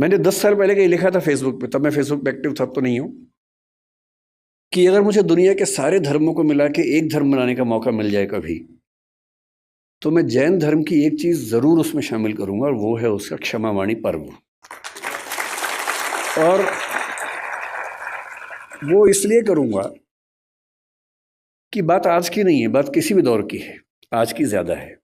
मैंने 10 साल पहले कहीं लिखा था फेसबुक पे, तब मैं फेसबुक पे एक्टिव था, अब तो नहीं हूँ, कि अगर मुझे दुनिया के सारे धर्मों को मिला के एक धर्म बनाने का मौका मिल जाए कभी, तो मैं जैन धर्म की एक चीज जरूर उसमें शामिल करूंगा, और वो है उसका क्षमावाणी पर्व। और वो इसलिए करूंगा कि बात आज की नहीं है, बात किसी भी दौर की है, आज की ज्यादा है।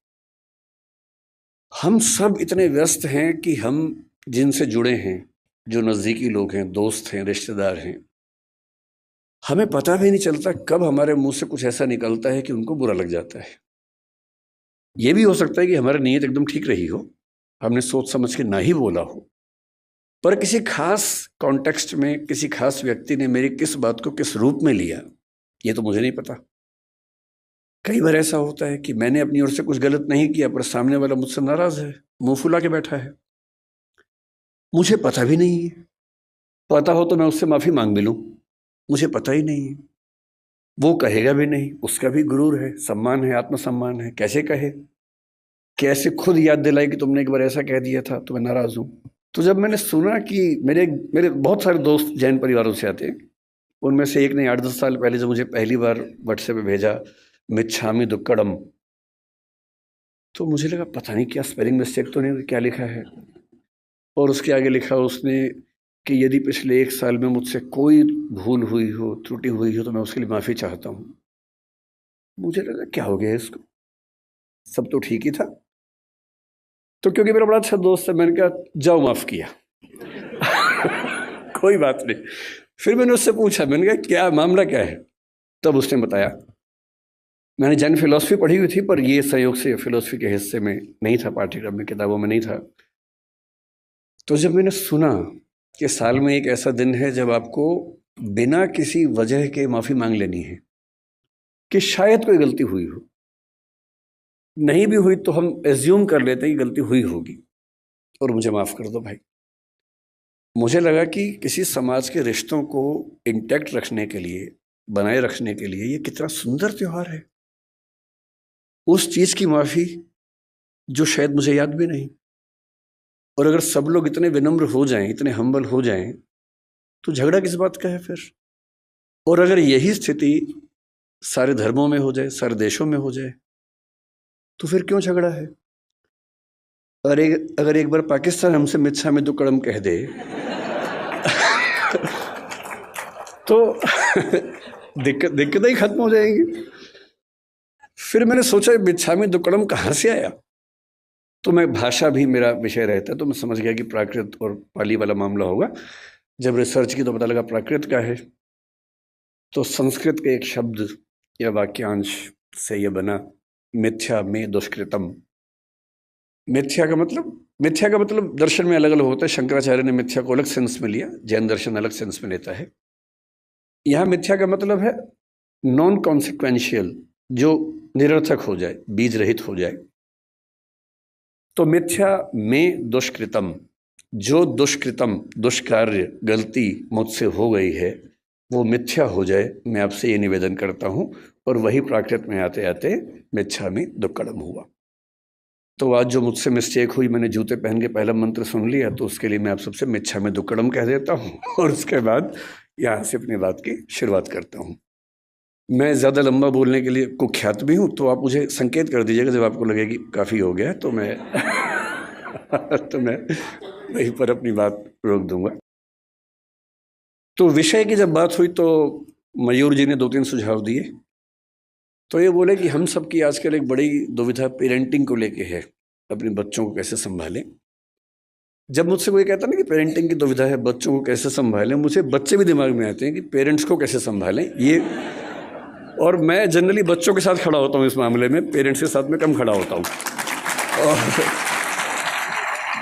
हम सब इतने व्यस्त हैं कि हम जिनसे जुड़े हैं, जो नजदीकी लोग हैं, दोस्त हैं, रिश्तेदार हैं, हमें पता भी नहीं चलता कब हमारे मुंह से कुछ ऐसा निकलता है कि उनको बुरा लग जाता है। ये भी हो सकता है कि हमारी नीयत एकदम ठीक रही हो, हमने सोच समझ के ना ही बोला हो, पर किसी खास कॉन्टेक्स्ट में किसी खास व्यक्ति ने मेरी किस बात को किस रूप में लिया, ये तो मुझे नहीं पता। कई बार ऐसा होता है कि मैंने अपनी ओर से कुछ गलत नहीं किया, पर सामने वाला मुझसे नाराज है, मुंह फुला के बैठा है, मुझे पता भी नहीं है। पता हो तो मैं उससे माफी मांग भी लूं, मुझे पता ही नहीं है। वो कहेगा भी नहीं, उसका भी गुरूर है, सम्मान है, आत्मसम्मान है, कैसे कहे, कैसे खुद याद दिलाए कि तुमने एक बार ऐसा कह दिया था तो मैं नाराज हूं। तो जब मैंने सुना कि मेरे मेरे बहुत सारे दोस्त जैन परिवारों से आते हैं, उनमें से एक ने 8-10 साल पहले जब मुझे पहली बार व्हाट्सएप पे भेजा मिच्छामी दुक्कड़म, तो मुझे लगा पता नहीं क्या स्पेलिंग मिस्टेक तो नहीं, क्या लिखा है। और उसके आगे लिखा उसने कि यदि पिछले 1 साल में मुझसे कोई भूल हुई हो, त्रुटि हुई हो, तो मैं उसके लिए माफ़ी चाहता हूँ। मुझे लगा क्या हो गया इसको, सब तो ठीक ही था। तो क्योंकि मेरा बड़ा अच्छा दोस्त है, मैंने कहा जाओ माफ़ किया। कोई बात नहीं। फिर मैंने उससे पूछा, मैंने कहा क्या मामला क्या है, तब उसने बताया। मैंने जैन फिलोसफी पढ़ी हुई थी, पर ये संयोग से फिलोसफी के हिस्से में नहीं था, पाठ्यक्रम में, किताबों में नहीं था। तो जब मैंने सुना कि साल में एक ऐसा दिन है जब आपको बिना किसी वजह के माफ़ी मांग लेनी है, कि शायद कोई गलती हुई हो, नहीं भी हुई तो हम एज्यूम कर लेते हैं कि गलती हुई होगी, और मुझे माफ़ कर दो भाई। मुझे लगा कि किसी समाज के रिश्तों को इंटैक्ट रखने के लिए, बनाए रखने के लिए, ये कितना सुंदर त्योहार है। उस चीज़ की माफ़ी जो शायद मुझे याद भी नहीं। और अगर सब लोग इतने विनम्र हो जाएं, इतने हम्बल हो जाएं, तो झगड़ा किस बात का है फिर। और अगर यही स्थिति सारे धर्मों में हो जाए, सारे देशों में हो जाए, तो फिर क्यों झगड़ा है। अगर एक बार पाकिस्तान हमसे मिच्छामी दुक्कड़म कह दे तो दिक्कतें ही खत्म हो जाएंगी। फिर मैंने सोचा मिच्छामी दुक्कड़म कहाँ से आया। तो मैं, भाषा भी मेरा विषय रहता है, तो मैं समझ गया कि प्राकृत और पाली वाला मामला होगा। जब रिसर्च की तो पता लगा प्राकृत का है। तो संस्कृत के एक शब्द या वाक्यांश से यह बना मिथ्या में दुष्कृतम। मिथ्या का मतलब दर्शन में अलग अलग होता है। शंकराचार्य ने मिथ्या को अलग सेंस में लिया, जैन दर्शन अलग सेंस में लेता है। यहां मिथ्या का मतलब है नॉन कॉन्सिक्वेंशियल, जो निरर्थक हो जाए, बीज रहित हो जाए। तो मिथ्या में दुष्कृतम, जो दुष्कृतम, दुष्कार्य, गलती मुझसे हो गई है, वो मिथ्या हो जाए, मैं आपसे ये निवेदन करता हूं। और वही प्राकृत में आते आते मिथ्या में दुक्कड़म हुआ। तो आज जो मुझसे मिस्टेक हुई, मैंने जूते पहन के पहला मंत्र सुन लिया, तो उसके लिए मैं आप सबसे मिच्छा में दुक्कड़म कह देता हूँ और उसके बाद यहाँ से अपनी बात की शुरुआत करता हूँ। मैं ज़्यादा लंबा बोलने के लिए कुख्यात भी हूँ, तो आप मुझे संकेत कर दीजिएगा जब आपको लगे कि काफ़ी हो गया, तो मैं तो मैं वहीं पर अपनी बात रोक दूंगा। तो विषय की जब बात हुई तो मयूर जी ने 2-3 सुझाव दिए। तो ये बोले कि हम सब की आजकल एक बड़ी दुविधा पेरेंटिंग को लेके है, अपने बच्चों को कैसे संभालें। जब मुझसे कोई कहता ना कि पेरेंटिंग की दुविधा है, बच्चों को कैसे संभालें, मुझे बच्चे भी दिमाग में आते हैं कि पेरेंट्स को कैसे संभालें ये। और मैं जनरली बच्चों के साथ खड़ा होता हूँ इस मामले में, पेरेंट्स के साथ में कम खड़ा होता हूँ। और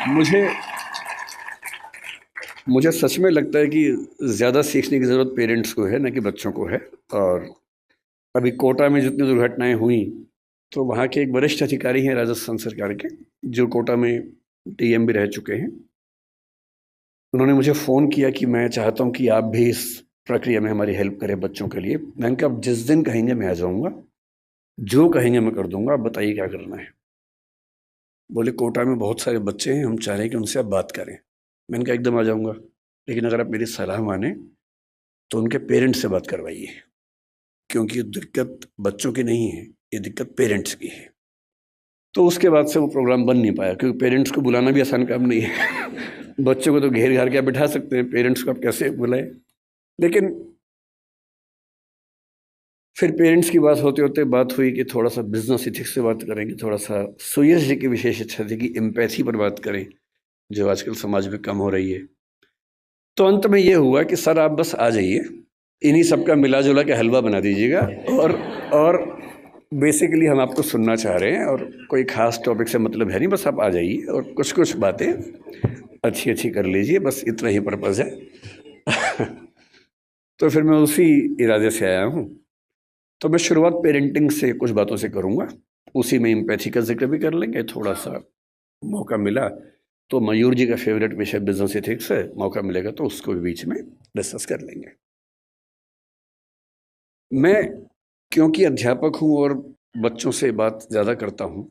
मुझे मुझे सच में लगता है कि ज़्यादा सीखने की ज़रूरत पेरेंट्स को है, ना कि बच्चों को है। और अभी कोटा में जितनी दुर्घटनाएं हुई, तो वहाँ के एक वरिष्ठ अधिकारी हैं राजस्थान सरकार के, जो कोटा में डीएम भी रह चुके हैं। उन्होंने मुझे फ़ोन किया कि मैं चाहता हूँ कि आप भी इस प्रक्रिया में हमारी हेल्प करें बच्चों के लिए। मैंने कहा जिस दिन कहेंगे मैं आ जाऊँगा, जो कहेंगे मैं कर दूंगा, आप बताइए क्या करना है। बोले कोटा में बहुत सारे बच्चे हैं, हम चाह रहे हैं कि उनसे आप बात करें। मैंने कहा एकदम आ जाऊँगा, लेकिन अगर आप मेरी सलाह माने तो उनके पेरेंट्स से बात करवाइए, क्योंकि दिक्कत बच्चों की नहीं है, ये दिक्कत पेरेंट्स की है। तो उसके बाद से वो प्रोग्राम बन नहीं पाया, क्योंकि पेरेंट्स को बुलाना भी आसान काम नहीं है। बच्चों को तो घेर घार के आप बिठा सकते हैं, पेरेंट्स को आप कैसे बुलाएं। लेकिन फिर पेरेंट्स की बात होते होते बात हुई कि थोड़ा सा बिजनेस इथिक्स से बात करेंगे, थोड़ा सा सुयश जी की विशेष इच्छा थी कि एम्पैथी पर बात करें, जो आजकल समाज में कम हो रही है। तो अंत में ये हुआ कि सर आप बस आ जाइए, इन्हीं सबका मिला जुला के हलवा बना दीजिएगा, और बेसिकली हम आपको सुनना चाह रहे हैं, और कोई ख़ास टॉपिक से मतलब है नहीं, बस आप आ जाइए और कुछ कुछ बातें अच्छी अच्छी कर लीजिए, बस इतना ही पर्पज़ है। तो फिर मैं उसी इरादे से आया हूँ। तो मैं शुरुआत पेरेंटिंग से कुछ बातों से करूँगा, उसी में एम्पैथी का जिक्र भी कर लेंगे, थोड़ा सा मौका मिला तो मयूर जी का फेवरेट विषय बिजनेस एथिक्स है, मौका मिलेगा तो उसको भी बीच में डिस्कस कर लेंगे। मैं क्योंकि अध्यापक हूँ और बच्चों से बात ज़्यादा करता हूँ,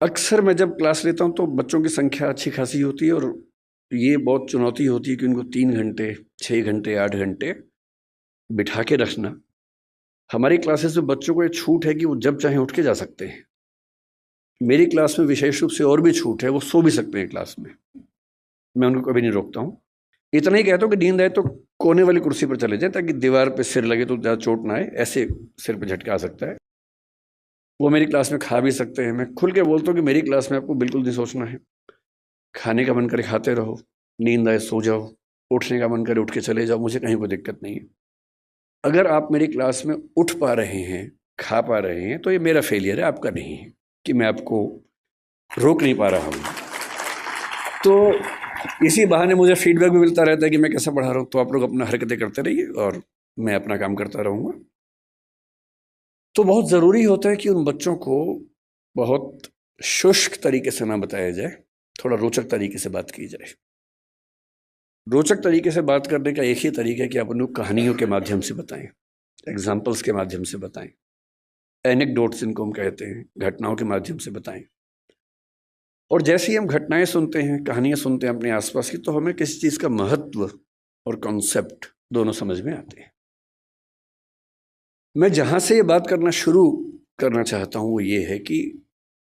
अक्सर मैं जब क्लास लेता हूँ तो बच्चों की संख्या अच्छी खासी होती है, और ये बहुत चुनौती होती है कि उनको 3 घंटे 6 घंटे 8 घंटे बिठा के रखना। हमारी क्लासेस में बच्चों को ये छूट है कि वो जब चाहें उठ के जा सकते हैं। मेरी क्लास में विशेष रूप से और भी छूट है, वो सो भी सकते हैं क्लास में, मैं उनको कभी नहीं रोकता हूँ। इतना ही कहता हूँ कि नींद आए तो कोने वाली कुर्सी पर चले जाए, ताकि दीवार पे सिर लगे तो ज़्यादा चोट ना आए, ऐसे सिर पे झटका आ सकता है। वो मेरी क्लास में खा भी सकते हैं। मैं खुल के बोलता हूँ कि मेरी क्लास में आपको बिल्कुल नहीं सोचना है, खाने का मन करे खाते रहो, नींद आए सो जाओ, उठने का मन करे उठ के चले जाओ, मुझे कहीं कोई दिक्कत नहीं है। अगर आप मेरी क्लास में उठ पा रहे हैं, खा पा रहे हैं, तो ये मेरा फेलियर है, आपका नहीं है कि मैं आपको रोक नहीं पा रहा हूँ। तो इसी बहाने मुझे फीडबैक भी मिलता रहता है कि मैं कैसा पढ़ा रहा हूँ। तो आप लोग अपना हरकतें करते रहिए और मैं अपना काम करता रहूँगा। तो बहुत ज़रूरी होता है कि उन बच्चों को बहुत शुष्क तरीके से ना बताया जाए, थोड़ा रोचक तरीके से बात की जाए। रोचक तरीके से बात करने का एक ही तरीका है कि आप उनको कहानियों के माध्यम से बताएं, एग्जाम्पल्स के माध्यम से बताएं, एनेक्डोट्स इनको हम कहते हैं, घटनाओं के माध्यम से बताएं। और जैसे ही हम घटनाएं सुनते हैं, कहानियां सुनते हैं अपने आसपास की, तो हमें किसी चीज़ का महत्व और कॉन्सेप्ट दोनों समझ में आते हैं। मैं जहाँ से ये बात करना शुरू करना चाहता हूँ वो ये है कि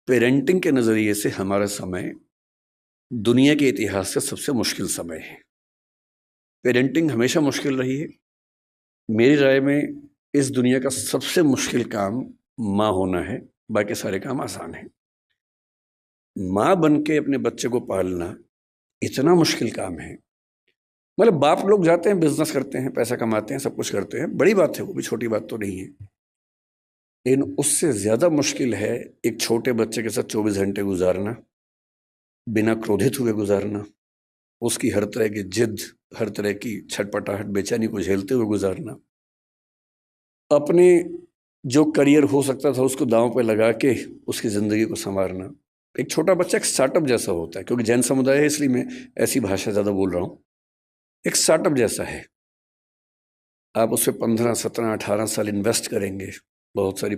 पेरेंटिंग के नज़रिए से हमारा समय दुनिया के इतिहास का सबसे मुश्किल समय है। पेरेंटिंग हमेशा मुश्किल रही है। मेरी राय में इस दुनिया का सबसे मुश्किल काम माँ होना है, बाकी सारे काम आसान हैं। माँ बन के अपने बच्चे को पालना इतना मुश्किल काम है। मतलब बाप लोग जाते हैं, बिजनेस करते हैं, पैसा कमाते हैं, सब कुछ करते हैं, बड़ी बात है, वो भी छोटी बात तो नहीं है। लेकिन उससे ज़्यादा मुश्किल है एक छोटे बच्चे के साथ 24 घंटे गुजारना, बिना क्रोधित हुए गुजारना, उसकी हर तरह की जिद, हर तरह की छटपटाहट, बेचैनी को झेलते हुए गुजारना, अपने जो करियर हो सकता था उसको दांव पे लगा के उसकी ज़िंदगी को संवारना। एक छोटा बच्चा एक स्टार्टअप जैसा होता है, क्योंकि जैन समुदाय है इसलिए मैं ऐसी भाषा ज़्यादा बोल रहा हूँ। एक स्टार्टअप जैसा है, आप उसमें 15, 17, 18 साल इन्वेस्ट करेंगे, बहुत सारी